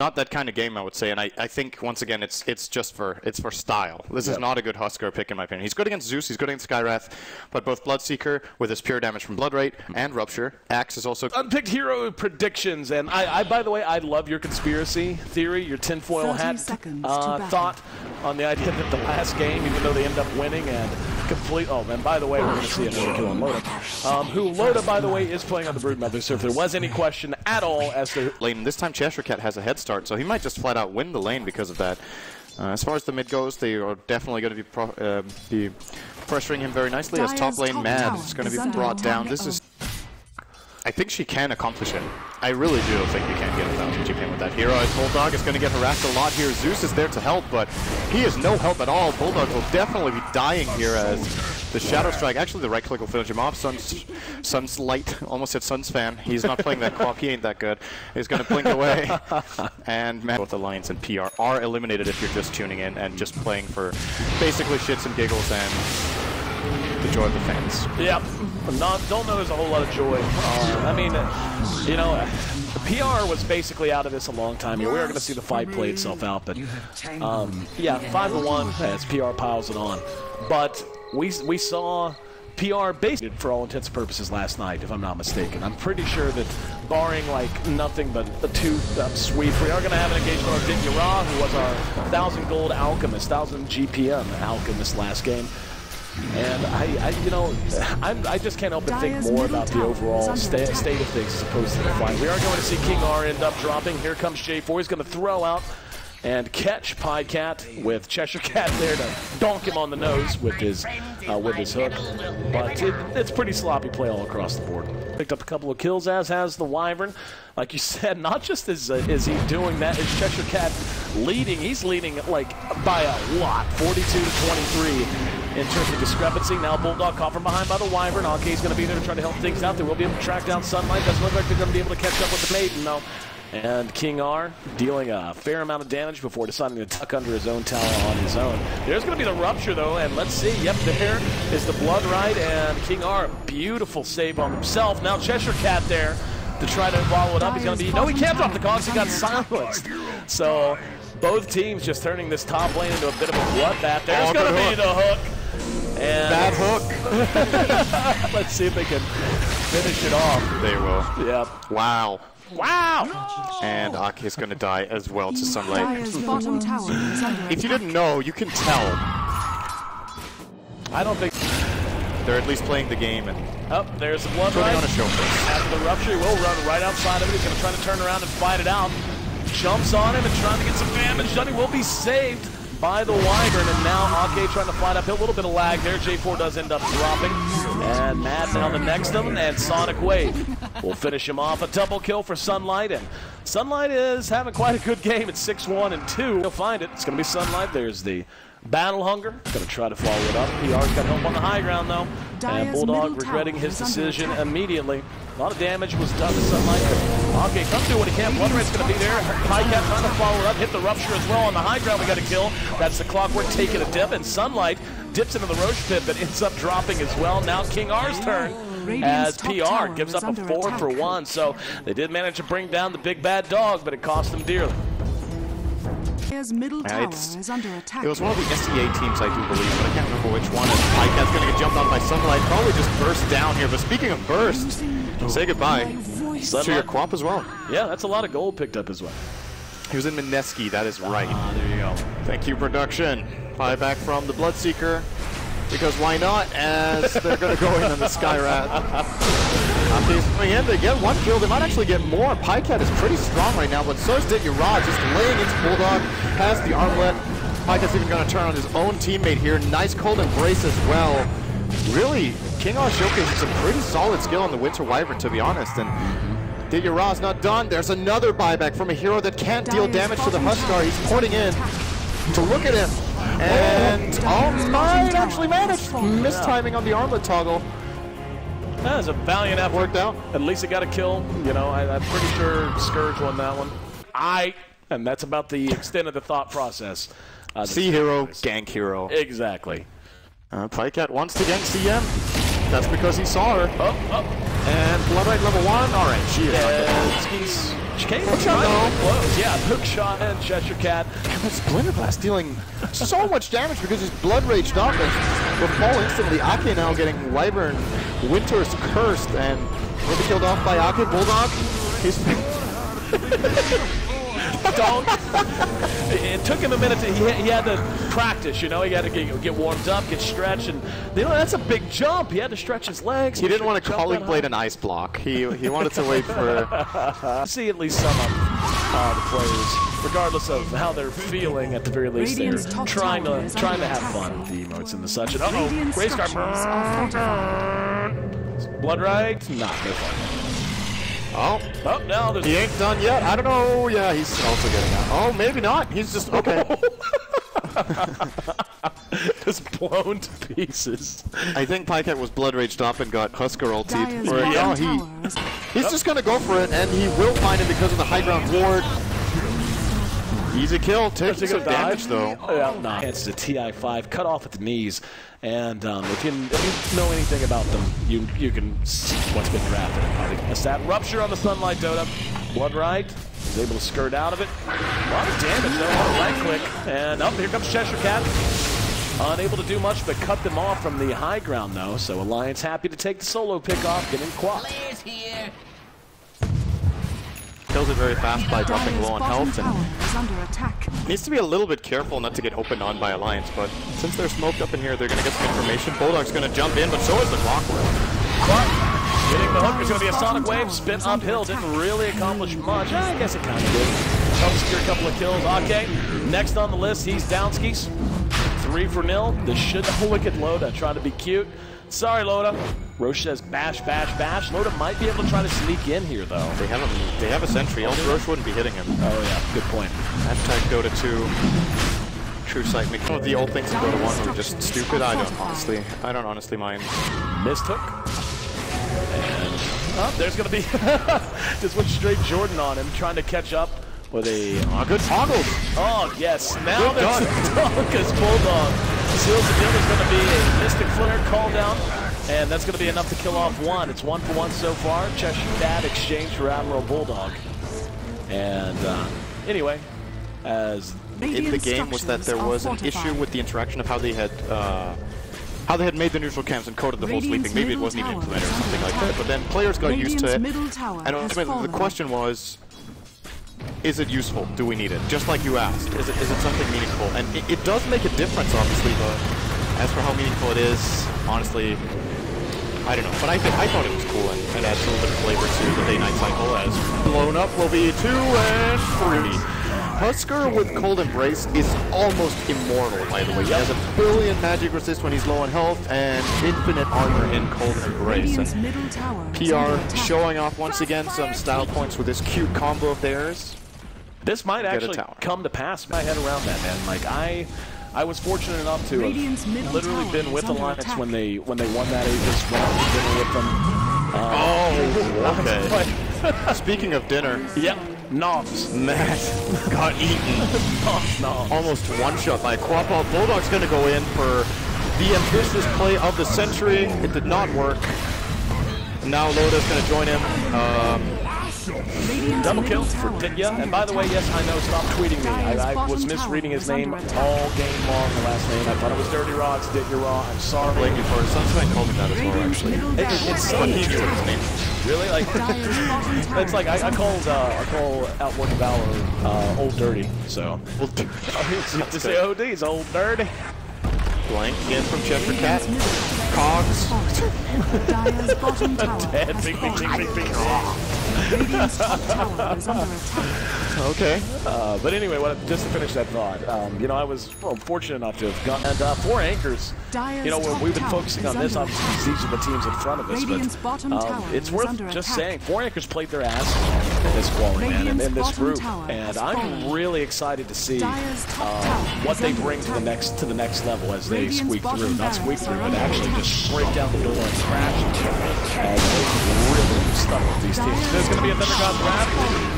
not that kind of game, I would say, and I think once again it's just for style. This is not a good Husker pick in my opinion. He's good against Zeus, he's good against Skywrath, but both Bloodseeker with his pure damage from Blood Rite and Rupture. Axe is also unpicked hero predictions, and I by the way, I love your conspiracy theory, your tinfoil hat thought on the idea that the last game, even though they end up winning and complete. Oh, and by the way, we're going to see another kill on Loda, who Loda, by the way, is playing on the Broodmother. So if there was any question at all as to lane, this time Cheshire Cat has a head start, so he might just flat out win the lane because of that. As far as the mid goes, they are definitely going to be pressuring him very nicely. As top lane Mad is going to be brought down. This is. I think she can accomplish it. I really do think you can get 1,000 GPM with that hero. As Bulldog is going to get harassed a lot here. Zeus is there to help, but he is no help at all. Bulldog will definitely be dying here as the Shadow Strike, actually the right click will finish him off. Sun's Light, almost said Sun's Fan. He's not playing that clock, he ain't that good. He's going to blink away. And man, both Alliance and PR are eliminated if you're just tuning in and just playing for basically shits and giggles and the joy of the fans. Yep. Don't know there's a whole lot of joy. I mean, you know, the PR was basically out of this a long time ago. We are going to see the fight play itself out, but yeah, 5-1 as PR piles it on. But we saw PR based for all intents and purposes last night, if I'm not mistaken. I'm pretty sure that barring like nothing but a two sweep, we are going to have an engagement with Ditya Ra, who was our 1,000 gold alchemist, 1,000 GPM alchemist last game. And I just can't help but think more about the overall state of things as opposed to the fight. We are going to see King R end up dropping. Here comes J4. He's going to throw out and catch Piecat with Cheshire Cat there to donk him on the nose with his hook. But it's pretty sloppy play all across the board. Picked up a couple of kills, as has the Wyvern. Like you said, not just is he doing that, is Cheshire Cat leading. He's leading like by a lot, 42 to 23 in terms of discrepancy. Now Bulldog caught from behind by the Wyvern. Alkay's going to be there to try to help things out. They will be able to track down Sunlight. Doesn't look like they're going to be able to catch up with the Maiden, though. And King R dealing a fair amount of damage before deciding to tuck under his own tower on his own. There's going to be the Rupture, though, and let's see. Yep, there is the Blood Rite, and King R, beautiful save on himself. Now Cheshire Cat there to try to follow it up. He's going to be, no, he can't drop the cogs. He got silenced. So both teams just turning this top lane into a bit of a bloodbath. There's going to be the hook. And bad hook. Let's see if they can finish it off. They will. Yep. Wow. Wow! And Aki is going to die as well to Sunlight. If you didn't know, you can tell. I don't think they're at least playing the game and there's the Blood Rite. On a show After the Rupture, he will run right outside of it. He's going to try to turn around and fight it out. Jumps on him and trying to get some damage done. He will be saved by the Wyvern, and now Ake trying to fight up. A little bit of lag there. J4 does end up dropping. And Mad now the next of them, and Sonic Wave will finish him off. A double kill for Sunlight, and Sunlight is having quite a good game. It's 6-1 and 2. He'll find it. It's going to be Sunlight. There's the Battle Hunger. Going to try to follow it up. PR's got help on the high ground, though. And Bulldog regretting his decision immediately. A lot of damage was done to Sunlight. Okay, come do what he can. Blood Rite's going to be there. Piecat trying to follow it up. Hit the Rupture as well. On the high ground, we got a kill. That's the Clockwork taking a dip. And Sunlight dips into the Roche Pit, but ends up dropping as well. Now King R's turn as PR gives up a 4-for-1. So they did manage to bring down the big bad dog, but it cost them dearly. Middle tower is under attack. It was one of the SEA teams, I do believe, but I can't remember which one. And Picat's going to get jumped on by Sunlight. Probably just burst down here. But speaking of burst, say goodbye to your Quap as well. Yeah, that's a lot of gold picked up as well. He was in Mineski, that is right. There you go. Thank you, production. Back from the Bloodseeker. Because why not, as they're going to go in on the Skyrat. He's coming in, they get one kill, they might actually get more. Piecat is pretty strong right now, but so is Ditya Ra, just laying into Bulldog, has the armlet. Piecat's even going to turn on his own teammate here. Nice cold embrace as well. Really, King R showcases some pretty solid skill on the Winter Wyvern, to be honest. And Ditya Ra's not done. There's another buyback from a hero that can't deal damage to the Huskar. He's porting in to look at him. And might actually manage. Mistiming on the armlet toggle. That was a valiant effort. Worked out. At least it got a kill. You know, I'm pretty sure Scourge won that one. And that's about the extent of the thought process. C hero, gank hero. Exactly. Piecat wants to gank CM. That's because he saw her. And Bloodlight level 1. All right, she is. She came right close. Yeah, hook shot and Cheshire Cat. But Splinter Blast dealing so much damage because his Blood Raged up and will fall instantly. Ake now getting Wyvern Winter's Cursed and will be killed off by Ake. Bulldog. He's Don't. It took him a minute to. He had to practice. You know, he had to get warmed up, get stretched, and you know that's a big jump. He had to stretch his legs. He didn't want to Colleague Blade an ice block. He wanted to wait for. See at least some of the players, regardless of how they're feeling. At the very least, they're trying to have fun with the emotes and the such. And Grace Guard. Blood right? Nah, no fun. Oh, no, he ain't done yet. I don't know. Yeah, he's also getting out. Oh, maybe not. He's just okay. Just blown to pieces. I think Pycat was Blood Raged up and got Husker ultied. He's just gonna go for it, and he will find it because of the high ground ward. Easy kill, taking some damage though. Yeah, nah. It's a TI-5, cut off at the knees. And if you know anything about them, you can see what's been drafted. A stat rupture on the Sunlight Dota. Blood right, is able to skirt out of it. A lot of damage though on a right click. And up here comes Cheshire Cat. Unable to do much but cut them off from the high ground though. So Alliance happy to take the solo pick off, getting quad. Kills it very fast by dropping low on health and needs to be a little bit careful not to get opened on by Alliance, but since they're smoked up in here, they're going to get some information. Bulldog's going to jump in, but so is the Clockwork. Getting the hook is going to be a Sonic Wave, spin uphill, didn't really accomplish much. I guess it kind of did. Helped secure a couple of kills. Okay, next on the list, he's Downskis. 3-0. This should look at Loda, trying to be cute. Sorry, Loda. Roche says bash, bash, bash. Loda might be able to try to sneak in here, though. They have a sentry, else Roche wouldn't be hitting him. Oh, yeah, good point. Hashtag Dota 2. True sight. Some of the old things in Dota 1 were just stupid. I don't honestly mind. Missed hook. And there's going to be just went straight Jordan on him, trying to catch up with a good toggle. Oh, yes. Now there's Because Bulldog seals the deal. There's going to be a Mystic Flare call down, and that's going to be enough to kill off one. It's 1-for-1 so far. Cheshire Cat exchange for Admiral Bulldog. And anyway, as in the game was that there was an issue with the interaction of how they had made the neutral camps and coded the whole sleeping. Maybe it wasn't even implemented or something like that. But then players got used to it. And ultimately the question was, is it useful? Do we need it? Just like you asked, is it something meaningful? And it does make a difference, obviously, but as for how meaningful it is, honestly, I don't know. But I thought it was cool and adds a little bit of flavor to the day-night cycle, as blown up will be 2 and 3. Husker with Cold Embrace is almost immortal, by the way. He has a billion magic resist when he's low on health and infinite armor in Cold Embrace. And PR showing off once again some style points with this cute combo of theirs. This might actually come to pass. My head around that, man. Like I was fortunate enough to have literally been with Alliance when they won that Aegis, went out to dinner with them. Okay. Speaking of dinner. Yep. Knobs. Matt got eaten. Knobs. Almost one-shot by Quapal. Bulldog's going to go in for the ambitious play of the century. It did not work. Now Loda's going to join him. Double kill for Ditya. And by the way, yes, I know, stop tweeting me. I was misreading his name all game long, the last name. I thought it was Dirty Raw, it's Ditya Raw. I'm sorry. Blame you for it. Sunshine called me that as well, actually. It's so huge his name. Really? Like, it's like I call Outworking Valor Old Dirty. So, to say OD, it's Old Dirty. Blank in from Cheshire Cat. Cogs. Dire's bottom tower Dead. has Bing, fallen. bing, bing, bing, bing. Radiant's top tower is under attack. Okay. But anyway, just to finish that thought, you know, I was fortunate enough to have gotten 4 anchors. You know, we've been focusing on this, obviously, these are the teams in front of us, but it's worth just saying, 4 anchors played their ass in this quality, man, and in this group, and I'm really excited to see what they bring to the next level as they squeak through, not squeak through, but actually just break down the door and crash as they really stuck with these teams. There's going to be a Thundergod draft,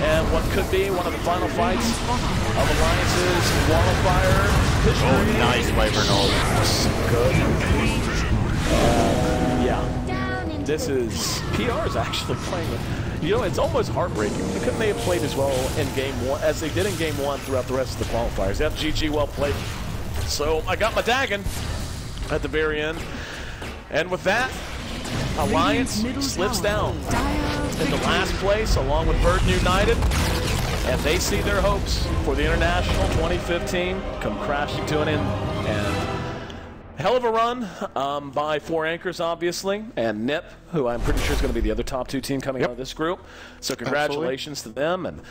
and what could be one of the final fights of Alliance's Wildfire history. Oh, nice Wyvern ult. Good. Yeah. this is PR is actually playing. You know, it's almost heartbreaking. Couldn't they have played as well in Game 1 as they did in Game 1 throughout the rest of the qualifiers? Yep, GG, well played. So I got my Dagon at the very end. And with that, Alliance slips down into last place along with Burden United. And they see their hopes for the International 2015 come crashing to an end. And hell of a run by 4 anchors, obviously, and Nip, who I'm pretty sure is going to be the other top 2 team coming out of this group. So congratulations to them. And